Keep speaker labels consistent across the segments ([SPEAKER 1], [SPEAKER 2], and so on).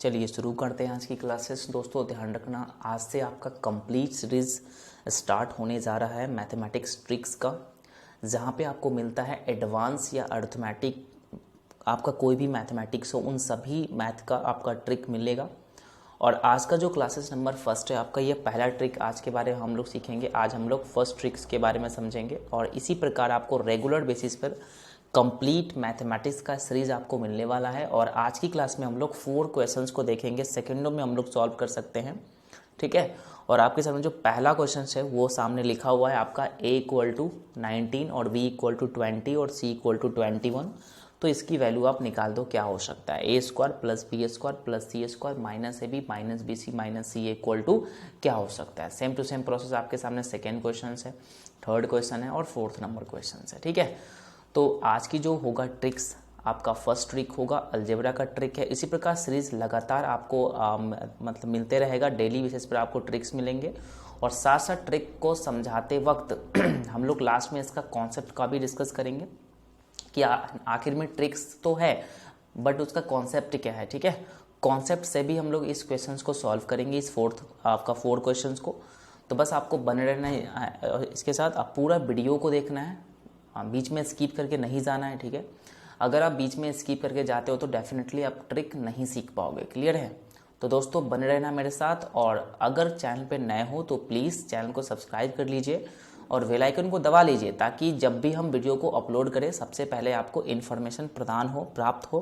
[SPEAKER 1] चलिए शुरू करते हैं आज की क्लासेस। दोस्तों ध्यान रखना, आज से आपका कंप्लीट सीरीज स्टार्ट होने जा रहा है मैथमेटिक्स ट्रिक्स का, जहाँ पे आपको मिलता है एडवांस या अर्थमेटिक, आपका कोई भी मैथमेटिक्स हो उन सभी मैथ का आपका ट्रिक मिलेगा। और आज का जो क्लासेस नंबर फर्स्ट है आपका, ये पहला ट्रिक आज के बारे में हम लोग सीखेंगे। आज हम लोग फर्स्ट ट्रिक्स के बारे में समझेंगे और इसी प्रकार आपको रेगुलर बेसिस पर कंप्लीट मैथमेटिक्स का सीरीज आपको मिलने वाला है। और आज की क्लास में हम लोग 4 क्वेश्चंस को देखेंगे, सेकंडों में हम लोग सॉल्व कर सकते हैं, ठीक है। और आपके सामने जो पहला क्वेश्चन है वो सामने लिखा हुआ है आपका a = 19 और b = 20 और c = 21। तो इसकी वैल्यू आप निकाल दो, क्या हो सकता है। a² + b² + c² - ab - bc - ca = क्या हो सकता है। सेम टू सेम प्रोसेस आपके सामने सेकेंड क्वेश्चन है, थर्ड क्वेश्चन है और फोर्थ नंबर क्वेश्चन है, ठीक है। तो आज की जो होगा ट्रिक्स, आपका फर्स्ट ट्रिक होगा अलजेब्रा का ट्रिक है। इसी प्रकार सीरीज लगातार आपको मतलब मिलते रहेगा, डेली बेसिस पर आपको ट्रिक्स मिलेंगे। और साथ साथ ट्रिक को समझाते वक्त हम लोग लास्ट में इसका कॉन्सेप्ट का भी डिस्कस करेंगे कि आखिर में ट्रिक्स तो है बट उसका कॉन्सेप्ट क्या है, ठीक है। कॉन्सेप्ट से भी हम लोग इस क्वेश्चन को सॉल्व करेंगे, इस आपका 4 क्वेश्चन को। तो बस आपको बने रहना है इसके साथ, आप पूरा वीडियो को देखना है, बीच में स्किप करके नहीं जाना है, ठीक है। अगर आप बीच में स्किप करके जाते हो तो डेफिनेटली आप ट्रिक नहीं सीख पाओगे, क्लियर है। तो दोस्तों बने रहना मेरे साथ, और अगर चैनल पे नए हो तो प्लीज़ चैनल को सब्सक्राइब कर लीजिए और बेल आइकन को दबा लीजिए, ताकि जब भी हम वीडियो को अपलोड करें सबसे पहले आपको इन्फॉर्मेशन प्राप्त हो,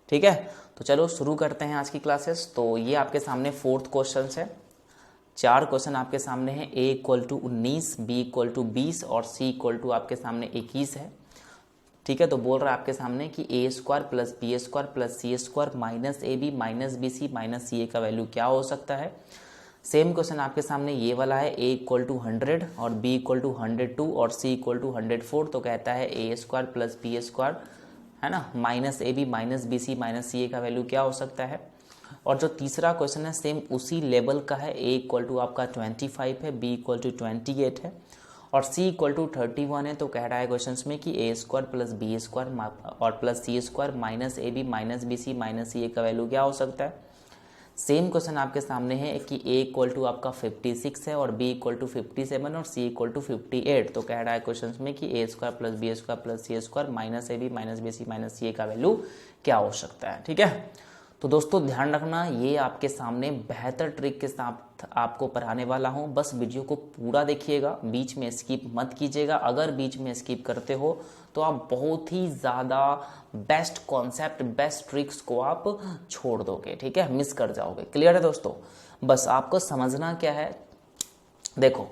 [SPEAKER 1] ठीक है। तो चलो शुरू करते हैं आज की क्लासेस। तो ये आपके सामने 4th क्वेश्चन है। 4 क्वेश्चन आपके सामने हैं। a = 19, b = 20 और c = आपके सामने 21 है, ठीक है। तो बोल रहा है आपके सामने कि a² + b² + c² - ab - bc - ca का वैल्यू क्या हो सकता है। सेम क्वेश्चन आपके सामने ये वाला है, a = 100 और b = 102 और c = 104। तो कहता है a² + b² है ना, -ab - bc - ca का वैल्यू क्या हो सकता है। और जो तीसरा क्वेश्चन है सेम उसी लेवल का है, a = आपका 25 है, b = 28 है और c = 31 है। तो कह रहा है क्वेश्चन में कि a² + b² और +c² - ab - bc - ca का वैल्यू क्या हो सकता है। सेम क्वेश्चन आपके सामने है कि a = आपका 56 है और b = 57 और c = 58। तो कह रहा है क्वेश्चन में कि a² + b² + c² - ab - bc - ca का वैल्यू क्या हो सकता है, ठीक है। तो दोस्तों ध्यान रखना, ये आपके सामने बेहतर ट्रिक के साथ आपको पढ़ाने वाला हूँ। बस वीडियो को पूरा देखिएगा, बीच में स्किप मत कीजिएगा। अगर बीच में स्किप करते हो तो आप बहुत ही ज़्यादा बेस्ट कॉन्सेप्ट, बेस्ट ट्रिक्स को आप छोड़ दोगे, ठीक है, मिस कर जाओगे, क्लियर है दोस्तों। बस आपको समझना क्या है, देखो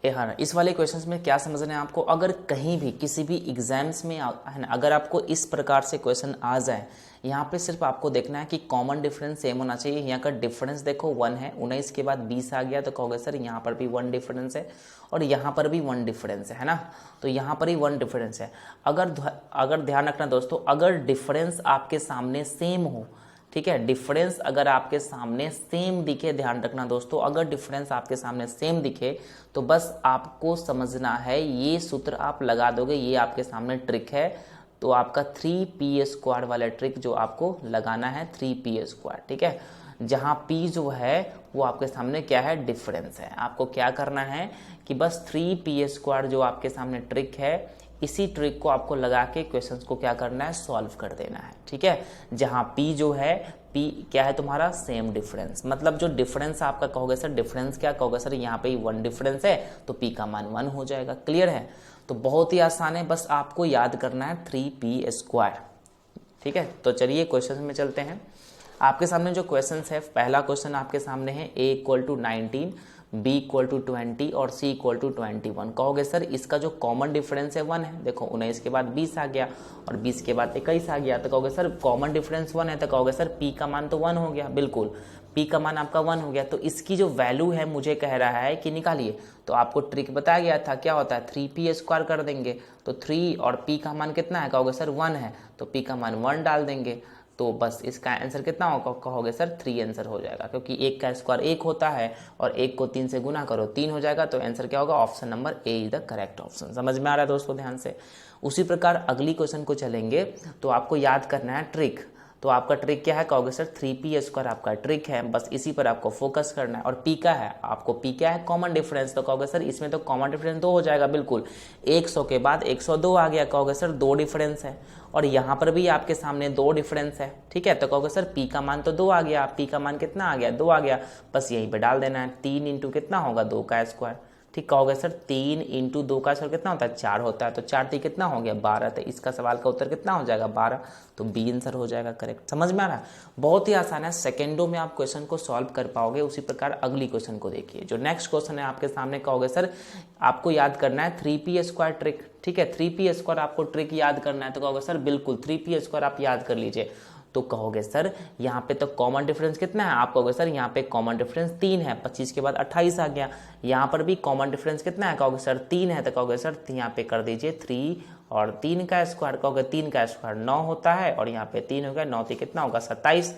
[SPEAKER 1] हाँ, इस वाले क्वेश्चंस में क्या समझना है आपको। अगर कहीं भी किसी भी एग्जाम्स में है ना, अगर आपको इस प्रकार से क्वेश्चन आ जाए, यहाँ पे सिर्फ आपको देखना है कि कॉमन डिफरेंस सेम होना चाहिए। यहाँ का डिफरेंस देखो 1 है, 19 के बाद 20 आ गया तो कहोगे सर यहाँ पर भी 1 डिफरेंस है और यहाँ पर भी 1 डिफरेंस है ना। तो यहाँ पर ही 1 डिफरेंस है। अगर ध्यान रखना दोस्तों, अगर डिफरेंस आपके सामने सेम हो, ठीक है, डिफरेंस अगर आपके सामने सेम दिखे, ध्यान रखना दोस्तों, अगर डिफरेंस आपके सामने सेम दिखे तो बस आपको समझना है, ये सूत्र आप लगा दोगे, ये आपके सामने ट्रिक है। तो आपका 3p² वाला ट्रिक जो आपको लगाना है, 3p², ठीक है। जहाँ p जो है वो आपके सामने क्या है, डिफरेंस है। आपको क्या करना है कि बस 3p² जो आपके सामने ट्रिक है, इसी ट्रिक को आपको लगा के क्वेश्चंस को क्या करना है, सॉल्व कर देना है, ठीक है। जहां p जो है, p क्या है तुम्हारा, सेम डिफरेंस। मतलब जो डिफरेंस आपका कहोगे सर, डिफरेंस क्या कहोगे सर, यहाँ पे 1 डिफरेंस है तो p का मान 1 हो जाएगा, क्लियर है। तो बहुत ही आसान है, बस आपको याद करना है 3p², ठीक है। तो चलिए क्वेश्चन में चलते हैं। आपके सामने जो क्वेश्चन है, पहला क्वेश्चन आपके सामने है a = 19, b = 20 और c = 21। कहोगे सर इसका जो कॉमन डिफरेंस है 1 है। देखो 19 के बाद 20 आ गया और 20 के बाद 21 आ गया, तो कहोगे सर कॉमन डिफरेंस 1 है, तो कहोगे सर p का मान तो 1 हो गया। बिल्कुल, p का मान आपका 1 हो गया। तो इसकी जो वैल्यू है मुझे कह रहा है कि निकालिए। तो आपको ट्रिक बताया गया था, क्या होता है, 3p² कर देंगे। तो 3 और p का मान कितना है, कहोगे सर 1 है, तो p का मान 1 डाल देंगे। तो बस इसका आंसर कितना होगा, कहोगे सर 3 आंसर हो जाएगा, क्योंकि 1 का स्क्वायर 1 होता है और 1 को 3 से गुना करो 3 हो जाएगा। तो आंसर क्या होगा, option number A is the correct option. समझ में आ रहा है दोस्तों, ध्यान से। उसी प्रकार अगली क्वेश्चन को चलेंगे। तो आपको याद करना है ट्रिक। तो आपका ट्रिक क्या है, कहोगे सर 3p² आपका ट्रिक है, बस इसी पर आपको फोकस करना है। और p का है, आपको p क्या है, कॉमन डिफरेंस, तो कहोगे सर इसमें तो कॉमन डिफरेंस 2 हो जाएगा, बिल्कुल 100 के बाद 102 आ गया, कहोगे सर 2 डिफरेंस है। और यहाँ पर भी आपके सामने 2 डिफरेंस है, ठीक है, तो कहोगे सर p का मान तो 2 आ गया, p का मान कितना आ गया, 2 आ गया, बस यहीं पे डाल देना है। 3 इंटू कितना होगा, 2 का स्क्वायर, ठीक, कहोगे सर 3 इंटू 2 का स्क्वायर कितना होता है, 4 होता है, तो 4 3 कितना हो गया, 12, तो इसका सवाल का उत्तर कितना हो जाएगा, 12, तो बी आंसर हो जाएगा करेक्ट। समझ में आ रहा है, बहुत ही आसान है, सेकेंडों में आप क्वेश्चन को सॉल्व कर पाओगे। उसी प्रकार अगली क्वेश्चन को देखिए, जो नेक्स्ट क्वेश्चन है आपके सामने, कहोगे सर आपको याद करना है 3p² ट्रिक, ठीक है, 3p² आपको ट्रिक याद करना है, तो कहोगे सर बिल्कुल 3p² आप याद कर लीजिए। तो कहोगे सर यहाँ पे तो कॉमन डिफरेंस कितना है, आप कहोगे सर यहाँ पे कॉमन डिफरेंस 3 है, 25 के बाद 28 आ गया। यहाँ पर भी कॉमन डिफरेंस कितना है, कहोगे सर 3 है, तो कहोगे सर यहाँ पे कर दीजिए 3 और 3 का स्क्वायर, कहोगे 3 का स्क्वायर 9 होता है, और यहाँ पे 3 हो गया, 9 कितना होगा 27,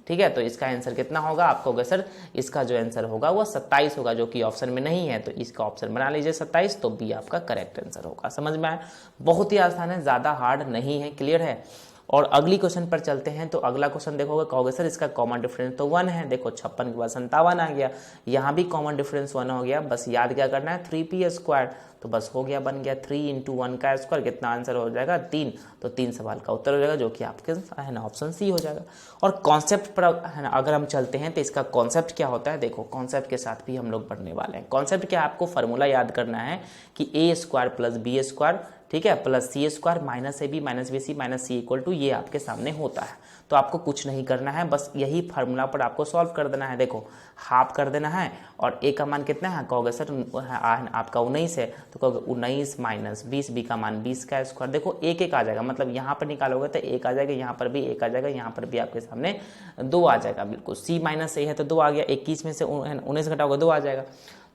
[SPEAKER 1] ठीक है, तो इसका आंसर कितना होगा, आप कहोगे सर इसका जो आंसर होगा वो 27 होगा, जो कि ऑप्शन में नहीं है, तो इसका ऑप्शन बना लीजिए 27, तो बी आपका करेक्ट आंसर होगा। समझ में आया, बहुत ही आसान है, ज़्यादा हार्ड नहीं है, क्लियर है। और अगली क्वेश्चन पर चलते हैं, तो अगला क्वेश्चन देखोगे, कहोगे सर इसका कॉमन डिफरेंस तो 1 है, देखो 56 के बाद 57 आ गया, यहाँ भी कॉमन डिफरेंस 1 हो गया, बस याद क्या करना है 3p², तो बस हो गया, बन गया 3 इंटू 1 का स्क्वायर, कितना आंसर हो जाएगा 3, तो 3 सवाल का उत्तर हो जाएगा, जो कि आपके है ना ऑप्शन सी हो जाएगा। और कॉन्सेप्ट पर है ना अगर हम चलते हैं, तो इसका कॉन्सेप्ट क्या होता है, देखो कॉन्सेप्ट के साथ भी हम लोग पढ़ने वाले हैं। कॉन्सेप्ट क्या, आपको फॉर्मूला याद करना है कि a² + b², ठीक है, plus c² minus ab minus bc minus c equal to ये आपके सामने होता है। तो आपको कुछ नहीं करना है, बस यही फार्मूला पर आपको सॉल्व कर देना है। देखो हाफ कर देना है, और a का मान कितना है, कहोगे सर आपका 19 है, तो कहोगे 19 माइनस 20, b का मान 20 का स्क्वायर, देखो 1 1 आ जाएगा, मतलब यहाँ पर निकालोगे तो 1 आ जाएगा, यहाँ पर भी 1 आ जाएगा, यहाँ पर भी आपके सामने 2 आ जाएगा, बिल्कुल c माइनस a है तो 2 आ गया, 21 में से 19 घटाओगे 2 आ जाएगा।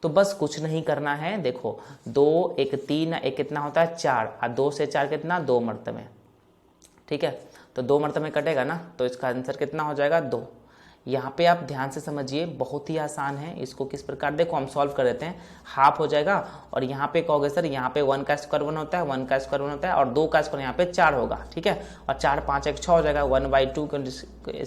[SPEAKER 1] तो बस कुछ नहीं करना है, देखो 2 1 3 1 कितना होता है 4, और 2 से 4 कितना 2 मरतबे, ठीक है, तो 2 मरतबे कटेगा ना, तो इसका आंसर कितना हो जाएगा 2। यहाँ पे आप ध्यान से समझिए, बहुत ही आसान है, इसको किस प्रकार, देखो हम सॉल्व कर देते हैं, हाफ हो जाएगा, और यहाँ पे कहोगे सर यहाँ पे 1 का स्क्वायर 1 होता है, 1 का स्क्वायर 1 होता है, और 2 का स्क्वायर यहाँ पे 4 होगा, ठीक है, और 4 5 1 6 हो जाएगा, 1/2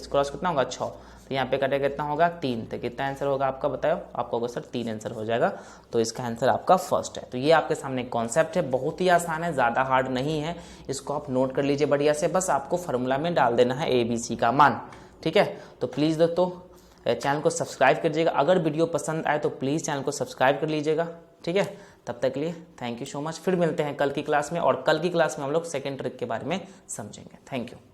[SPEAKER 1] क्रॉस कितना होगा 6, तो यहाँ पे कटेगा कितना होगा 3, तो कितना आंसर होगा आपका बताओ, आप कहोगे सर 3 आंसर हो जाएगा, तो इसका आंसर आपका फर्स्ट है। तो ये आपके सामने कॉन्सेप्ट है, बहुत ही आसान है, ज़्यादा हार्ड नहीं है, इसको आप नोट कर लीजिए बढ़िया से, बस आपको फार्मूला में डाल देना है ABC का मान, ठीक है। तो प्लीज़ दोस्तों चैनल को सब्सक्राइब कीजिएगा, अगर वीडियो पसंद आए तो प्लीज़ चैनल को सब्सक्राइब कर लीजिएगा, ठीक है। तब तक के लिए थैंक यू सो मच, फिर मिलते हैं कल की क्लास में, और कल की क्लास में हम लोग सेकेंड ट्रिक के बारे में समझेंगे। Thank you.